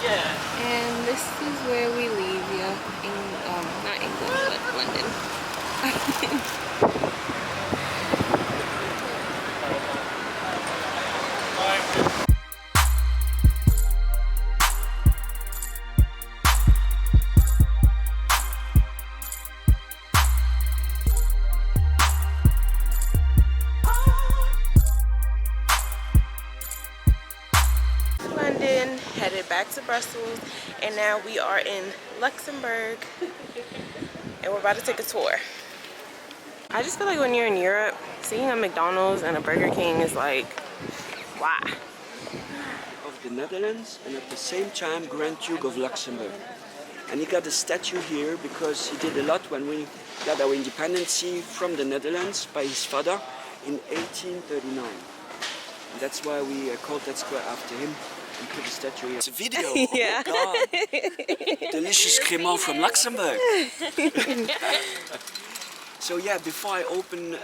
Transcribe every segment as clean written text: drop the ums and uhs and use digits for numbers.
And this is where we leave you. Not England, but London. London, headed back to Brussels, and now we are in Luxembourg, and we're about to take a tour. I just feel like when you're in Europe, seeing a McDonald's and a Burger King is like, why? Of the Netherlands, and at the same time Grand Duke of Luxembourg. And he got a statue here because he did a lot when we got our independence from the Netherlands by his father in 1839. And that's why we called that square after him. And put a statue here. It's a video. Yeah. Oh God. Delicious crémant from Luxembourg. So yeah, before I open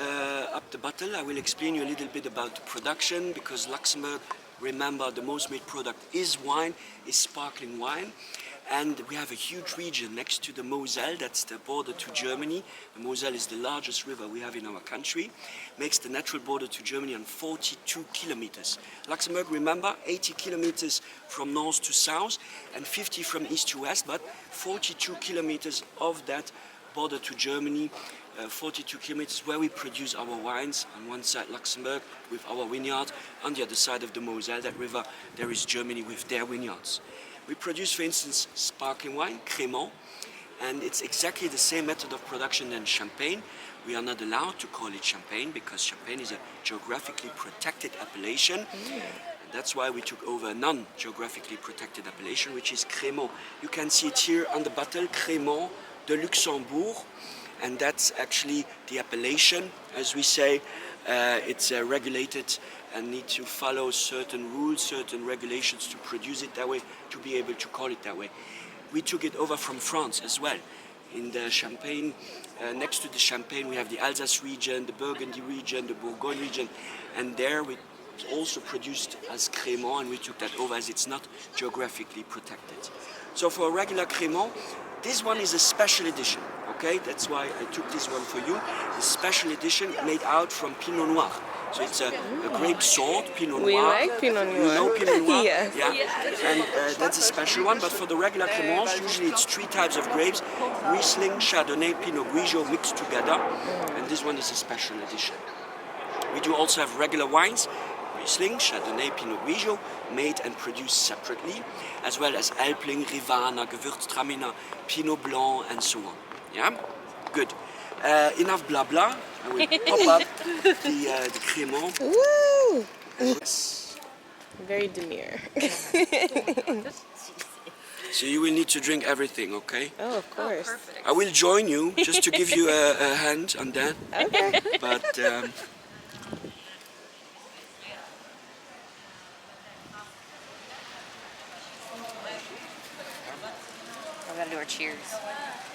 up the bottle, I will explain you a little bit about the production, because Luxembourg, remember, the most made product is wine, is sparkling wine. And we have a huge region next to the Moselle, that's the border to Germany. The Moselle is the largest river we have in our country. Makes the natural border to Germany on 42 kilometers. Luxembourg, remember, 80 kilometers from north to south and 50 from east to west, but 42 kilometers of that border to Germany, 42 kilometers where we produce our wines. On one side Luxembourg with our vineyard, on the other side of the Moselle, that river, there is Germany with their vineyards. We produce, for instance, sparkling wine, crémant, and it's exactly the same method of production than champagne. We are not allowed to call it champagne because champagne is a geographically protected appellation. And that's why we took over a non-geographically protected appellation, which is crémant. You can see it here on the bottle, crémant de Luxembourg, and that's actually the appellation, as we say. It's regulated and need to follow certain rules, certain regulations to produce it that way, to be able to call it that way. We took it over from France as well. In the Champagne, next to the Champagne, we have the Alsace region, the Burgundy region, the Bourgogne region, and there we also produced as crémant, and we took that over as it's not geographically protected. So for a regular crémant, this one is a special edition, okay? That's why I took this one for you. The special edition made out from Pinot Noir. So it's a grape sort, Pinot Noir. We like Pinot Noir. You know Pinot Noir? Yes. Yeah. And that's a special one. But for the regular crémants, usually it's 3 types of grapes: Riesling, Chardonnay, Pinot Grigio mixed together. And this one is a special edition. We do also have regular wines: Riesling, Chardonnay, Pinot Grigio, made and produced separately, as well as Elbling, Rivana, Gewürztraminer, Pinot Blanc, and so on. Yeah? Good. Enough blah blah. I will pop up the crémant. Woo! Yes. Very demure. So you will need to drink everything, okay? Oh, of course. Perfect. I will join you just to give you a hand on that. Okay. But We gotta do our cheers.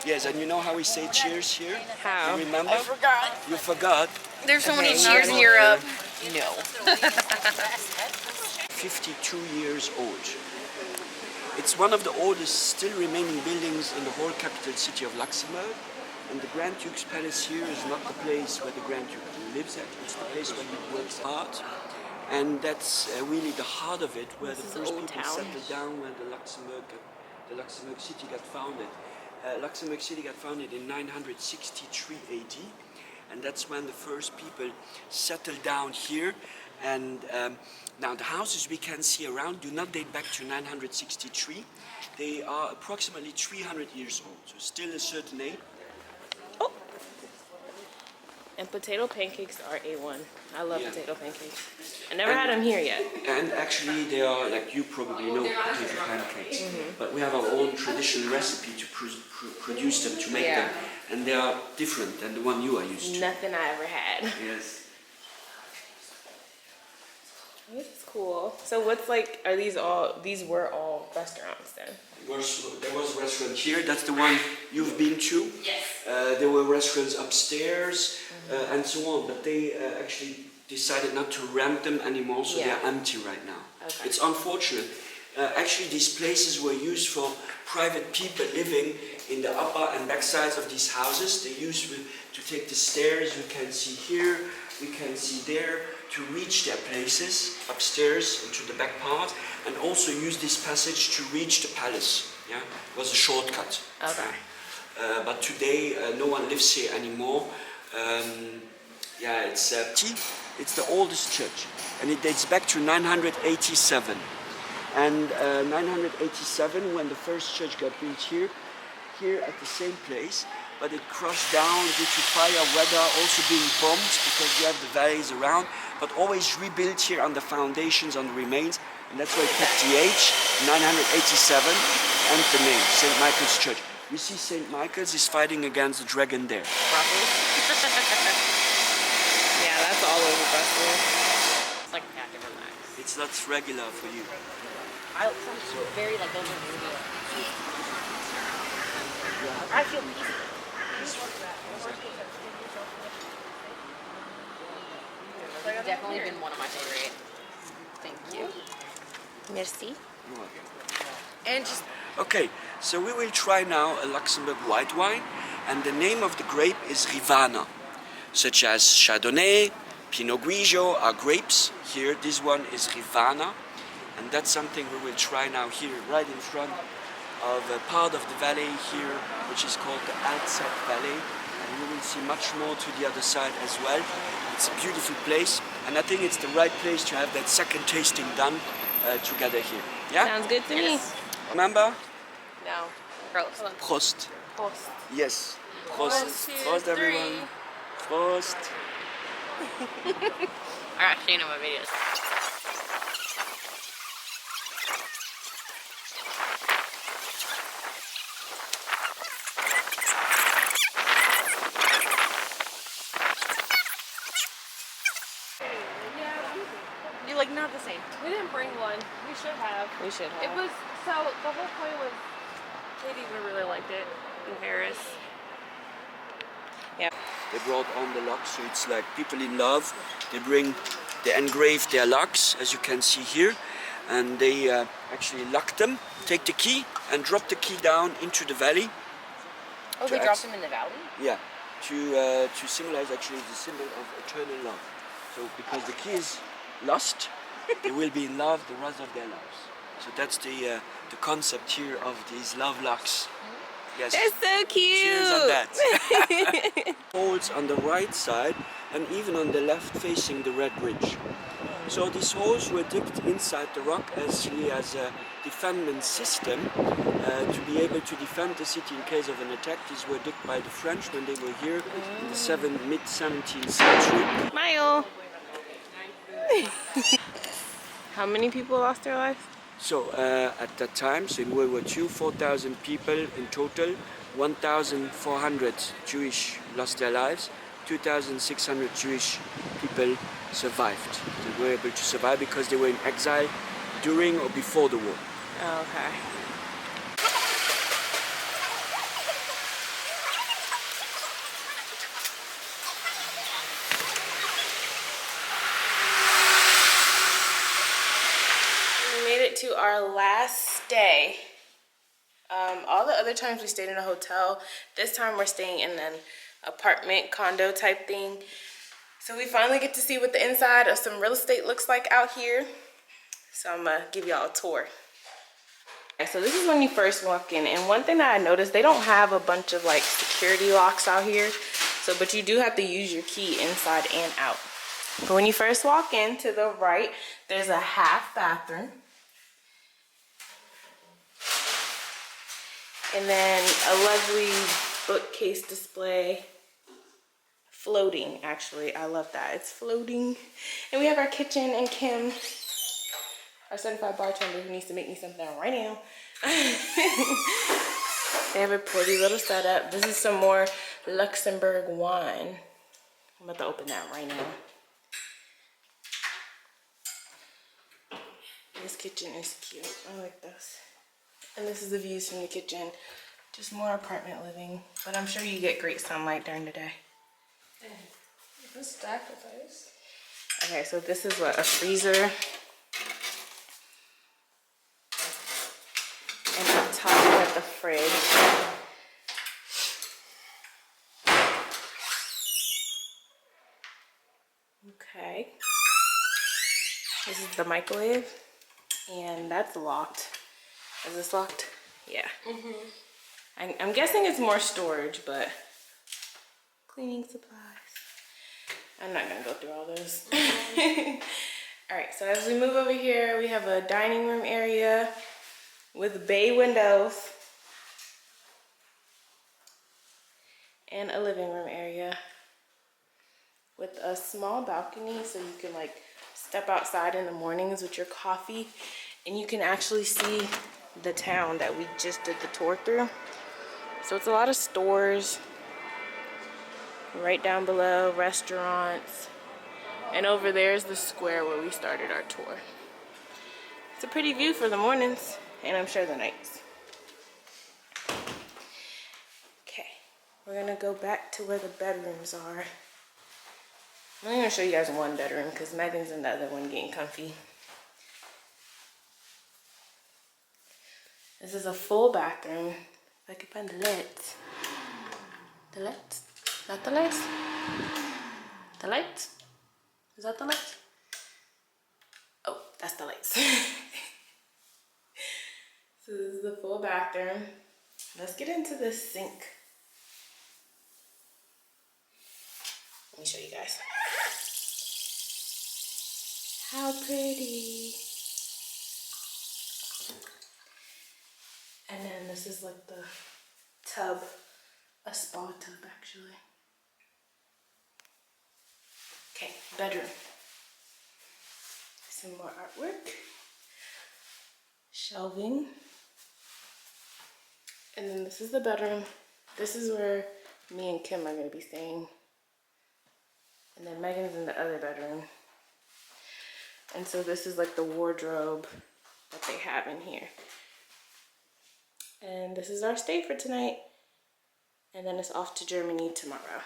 yes, and you know how we say cheers here? How? You remember? I forgot. You forgot? There's so many Okay, cheers in no. Europe. No. 52 years old. It's one of the oldest still remaining buildings in the whole capital city of Luxembourg. And the Grand Duke's palace here is not the place where the Grand Duke lives at, it's the place where he works hard. And that's really the heart of it, where the This is first Old people Town. settled down when the Luxembourg city got founded. Luxembourg city got founded in 963 AD, and that's when the first people settled down here. And now the houses we can see around do not date back to 963. They are approximately 300 years old, so still a certain age. Oh. And potato pancakes are A1. I love Yeah. potato pancakes. I never had them here yet. And actually they are, like you probably know, potato pancakes. But we have our own traditional recipe to produce them, to make Yeah. them. And they are different than the one you are used to. Nothing I ever had. Yes. This is cool. So what's like, are these were all restaurants then? There was a restaurant here, that's the one you've been to. Yes. There were restaurants upstairs and so on, but they actually decided not to rent them anymore, so Yeah. they're empty right now. Okay. It's unfortunate. Actually, these places were used for private people living in the upper and back sides of these houses. They used to take the stairs, we can see here, we can see there, to reach their places upstairs into the back part, and also use this passage to reach the palace. Yeah, it was a shortcut. Okay. But today no one lives here anymore. Yeah, it's the oldest church, and it dates back to 987. And 987, when the first church got built here at the same place, but it crushed down due to fire, weather, also being bombed because you have the valleys around, but always rebuilt here on the foundations, on the remains, and that's why it kept the age, 987, and the name, St. Michael's Church. You see St. Michael's is fighting against the dragon there. Brussels. Yeah, that's all over Brussels. It's like I have to relax. It's not regular for you. So very like those are really. I feel peaceful. It's definitely been one of my favorite. Thank you. Merci. And just okay, so we will try now a Luxembourg white wine, and the name of the grape is Rivana, such as Chardonnay, Pinot Grigio are grapes. Here, this one is Rivana, and that's something we will try now here, right in front of a part of the valley here, which is called the Alsace Valley, and we will see much more to the other side as well. It's a beautiful place, and I think it's the right place to have that second tasting done together here. Yeah? Sounds good to me. Remember? No. Gross. Prost. Prost. Yes. Prost. One, two, Prost, everyone. Prost. I got Shane on my videos. You're like not the same. We didn't bring one. We should have. We should It have. was so the whole point was Katie would really liked it in Paris. Yeah. They brought on the locks, so it's like people in love. They engrave their locks, as you can see here, and they actually lock them, take the key, and drop the key down into the valley. Oh, they dropped him in the valley? Yeah, to symbolize actually the symbol of eternal love. So because the key is lost, they will be in love the rest of their lives. So that's the concept here of these love locks. Yes. That's so cute. Cheers on that. Holes on the right side and even on the left facing the Red Ridge. So these holes were digged inside the rock as a defendment system to be able to defend the city in case of an attack. These were digged by the French when they were here in the mid-17th century. Smile. How many people lost their lives? So at that time, so in World War II, 4,000 people in total, 1,400 Jewish lost their lives, 2,600 Jewish people survived. They were able to survive because they were in exile during or before the war. Oh, okay. To our last stay. All the other times we stayed in a hotel, this time we're staying in an apartment condo type thing. So we finally get to see what the inside of some real estate looks like out here. So I'm gonna give y'all a tour. Okay, so this is when you first walk in, and one thing that I noticed, they don't have a bunch of like security locks out here. So, but you do have to use your key inside and out. But when you first walk in, to the right, there's a half bathroom. And then a lovely bookcase display. Floating, actually. I love that. It's floating. And we have our kitchen and Kim, our certified bartender, who needs to make me something right now. They have a pretty little setup. This is some more Luxembourg wine. I'm about to open that right now. This kitchen is cute. I like this. And this is the views from the kitchen. Just more apartment living. But I'm sure you get great sunlight during the day. This stack of ice. Okay, so this is what, a freezer. the fridge. Okay. This is the microwave, and that's locked. Is this locked? Yeah. I'm guessing it's more storage, but cleaning supplies. I'm not gonna go through all those. All right, so as we move over here, we have a dining room area with bay windows and a living room area with a small balcony, so you can like step outside in the mornings with your coffee and you can actually see the town that we just did the tour through. So it's a lot of stores right down below, restaurants, and over there's the square where we started our tour. It's a pretty view for the mornings, and I'm sure the nights. Okay, we're gonna go back to where the bedrooms are. I'm only gonna show you guys one bedroom because Megan's in the other one getting comfy. This is a full bathroom. If I can find the lights. The lights? Not the lights? The lights? Is that the lights? Oh, that's the lights. So this is the full bathroom. Let's get into this sink. Let me show you guys. How pretty. And then this is like the tub, a spa tub actually. Okay, bedroom. Some more artwork. Shelving. And then this is the bedroom. This is where me and Kim are gonna be staying. And then Megan's in the other bedroom. And so this is like the wardrobe that they have in here. And this is our stay for tonight. And then it's off to Germany tomorrow.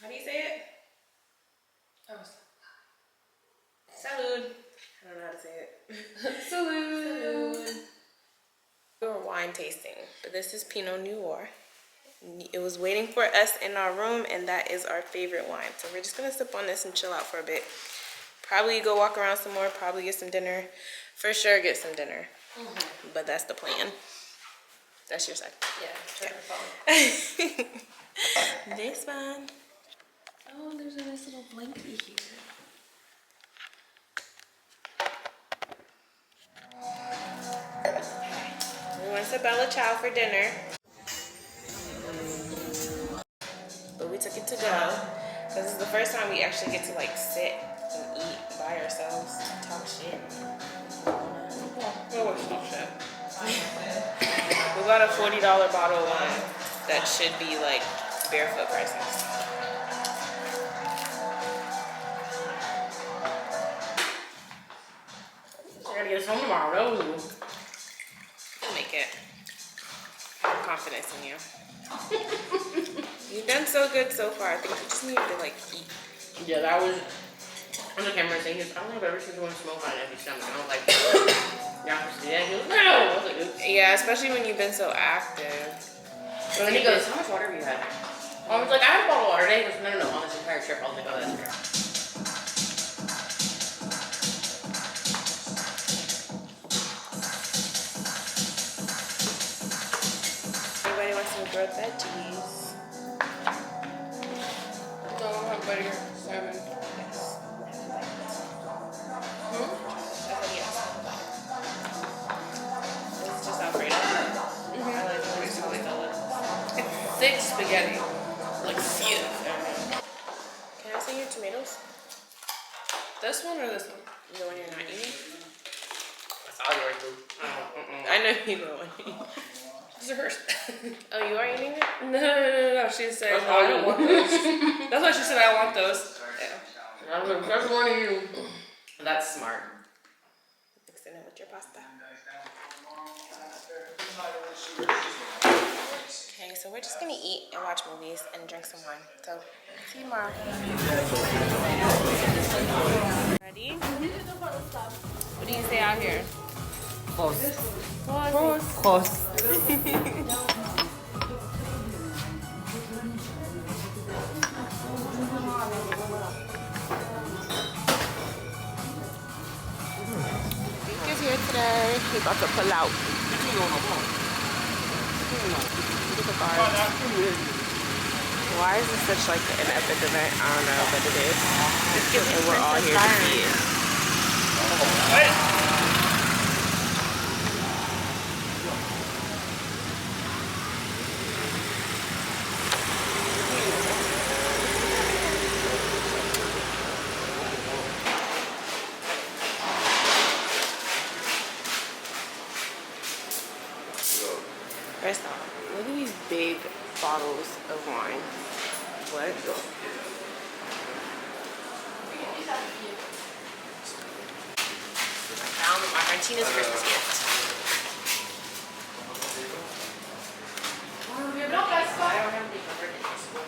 How do you say it? Oh, salud. I don't know how to say it. Salud. We were wine tasting, but this is Pinot Noir. It was waiting for us in our room, and that is our favorite wine. So we're just gonna sip on this and chill out for a bit. Probably go walk around some more, probably get some dinner. For sure get some dinner. But that's the plan. That's your side. Yeah, turn your phone. This one. Oh, there's a nice little blanket here. We went to Bella Ciao for dinner. But we took it to go. Because this is the first time we actually get to like sit and eat by ourselves, talk shit. Oh, it's not shit. We got a $40 bottle of wine that should be like barefoot prices. I gotta get us home tomorrow. No. You'll make it. I have confidence in you. You've done so good so far. I think you just need to like eat. Yeah, that was on the camera saying, I don't think I've ever seen someone smoke on an empty stomach. And I was like, yeah, yeah. He goes, no. I was like, oops. Yeah, especially when you've been so active. And then he goes, how much water have you had? I was like, I had a bottle of water today. He goes, no, on this entire trip. I was like, oh, that's fair. Anybody want some grilled veggies? No, I don't have butter here. 7. Yes. That's what he asked. This is just Alfredo. I like the way it's always Thick spaghetti. Like, thick. Can I see your tomatoes? This one or this one? The one you're not eating? That's all yours, boo. I know you don't want to eat. These are hers. Oh, you are eating it? No. She said, That's no, all I don't you. want those. That's why she said, I want those. Yeah. I'm gonna press one of you. That's smart. Mixing it with your pasta. Okay, so we're just gonna eat and watch movies and drink some wine. So, see you tomorrow. Ready? What do you say out here? Duke is here today. He's about to pull out. Look at the guards. Why is this such like an epic event? I don't know, but it is. And we're all here to see it. First off, look at these big bottles of wine. What? Found Argentina's Christmas gift.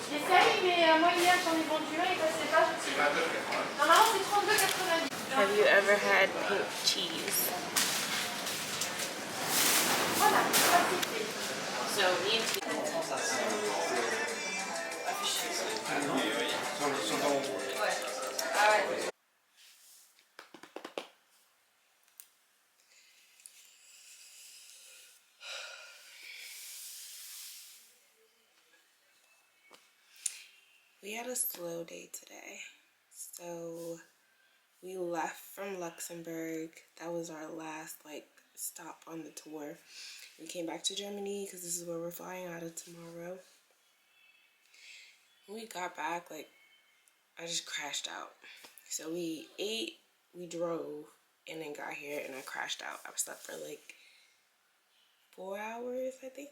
J'essaye, mais moi hier j'en ai vendu un, il passait pas. Normalement c'est 32,90. Have you ever had pink cheese? Voilà, ça c'est fait. So me and T. We had a slow day today. So we left from Luxembourg. That was our last stop on the tour. We came back to Germany because this is where we're flying out of tomorrow. When we got back, I just crashed out. So we ate, we drove, and then got here and I crashed out. I slept for 4 hours, I think.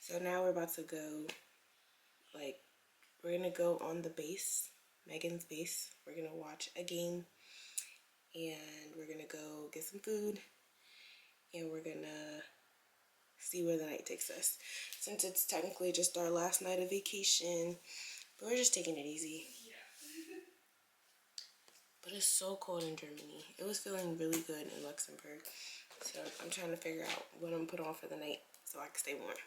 So now we're about to go, we're gonna go on the base, Megan's base. We're gonna watch a game and we're gonna go get some food and we're gonna see where the night takes us. Since it's technically just our last night of vacation, but we're just taking it easy. But it's so cold in Germany. It was feeling really good in Luxembourg. So I'm trying to figure out what I'm gonna put on for the night so I can stay warm.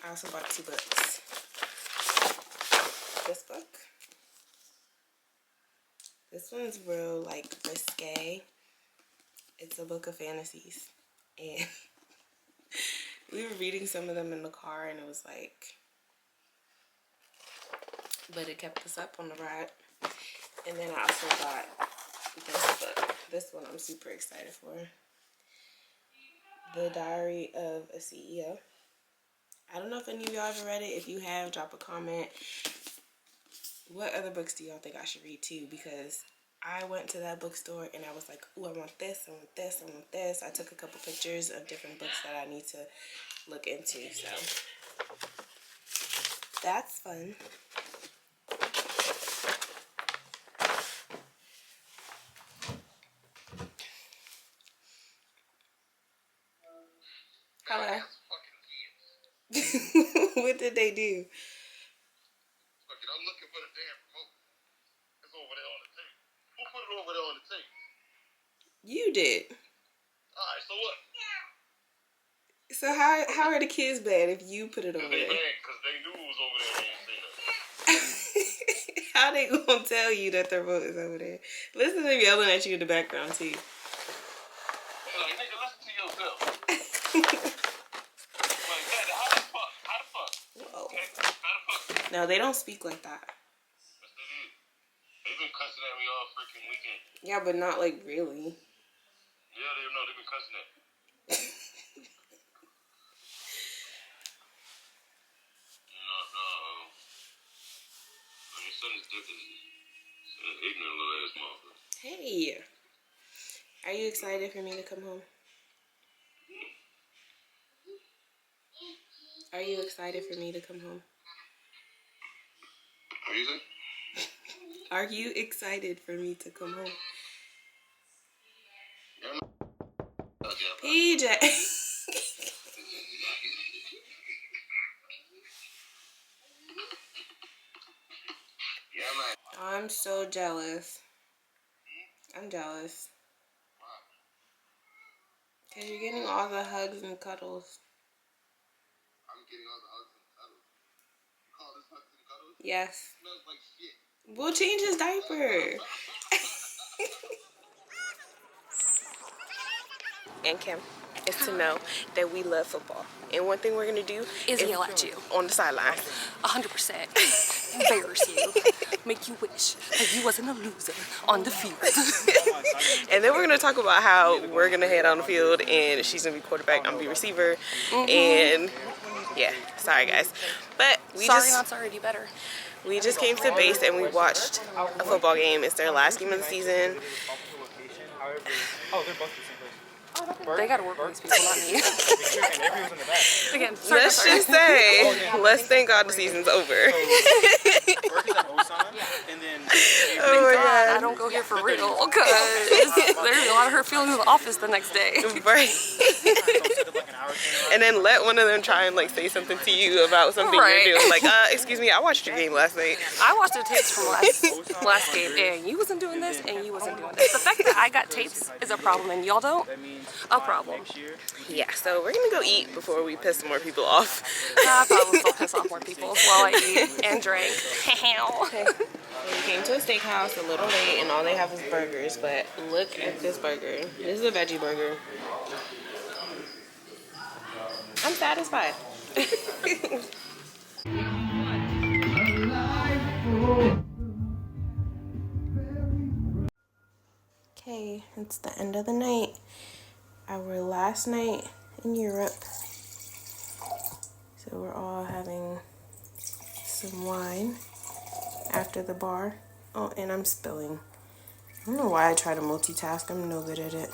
I also bought 2 books. This book. This one's real risque. It's a book of fantasies. And we were reading some of them in the car and it was but it kept us up on the ride. And then I also got this book. This one I'm super excited for. The Diary of a CEO. I don't know if any of y'all ever read it. If you have, drop a comment. What other books do y'all think I should read too? Because I went to that bookstore and I was like, ooh, I want this, I want this, I want this. I took a couple pictures of different books that I need to look into. So that's fun. Hello. What did they do? Look, I'm looking for the damn remote. It's over there on the table. Who put it over there on the table? You did. Alright, so what? So how are the kids bad if you put it over They there? bad because they knew it was over there and they didn't say that. How they gonna tell you that the remote is over there? Listen to them yelling at you in the background too. They're like, nigga, listen to yourself. Like, Daddy, how the fuck? How the fuck? Whoa. Okay, how the fuck? No, they don't speak like that. Yes, they did. They've been cussing at me all freaking weekend. Yeah, but not really. Yeah, they've been cussing at me. Your son is different. Son is ignorant little ass motherfucker. Hey, are you excited for me to come home? Are you excited for me to come home? What you say? Are you excited for me to come home? PJ. Yeah, man. I'm so jealous. I'm jealous. Because you're getting all the hugs and cuddles. I'm getting all the hugs and cuddles. You call this hugs and cuddles? Yes. Smells like shit. We'll change his diaper. And Kim is to know that we love football. And one thing we're going to do Is yell at you. on the sidelines. 100%. Embarrass you. Make you wish that you wasn't a loser on the field. And then we're going to talk about how we're going to head on the field and she's going to be quarterback, I'm going to be receiver. And yeah, sorry guys. But Not sorry, do better. we just came to base and we watched a football game. It's their last game of the season. They gotta work with these people, not me. Again, Let's just say, let's thank God the season's over. Oh my God, I don't go here for real, because there's a lot of hurt feelings in the office the next day. Right. And then let one of them try and like say something to you about something you're doing. Like, excuse me, I watched your game last night. I watched the tapes from last game, and you wasn't doing this, and you wasn't doing this. The fact that I got tapes is a problem, and y'all don't, a problem. Yeah, so we're gonna go eat before we piss more people off. I probably still piss off more people while I eat and drink. We came to a steakhouse a little late and all they have is burgers, but look at this burger. This is a veggie burger. I'm satisfied. Okay, it's the end of the night. Our last night in Europe. So we're all having some wine after the bar. Oh, and I'm spilling. I don't know why I try to multitask. I'm no good at it.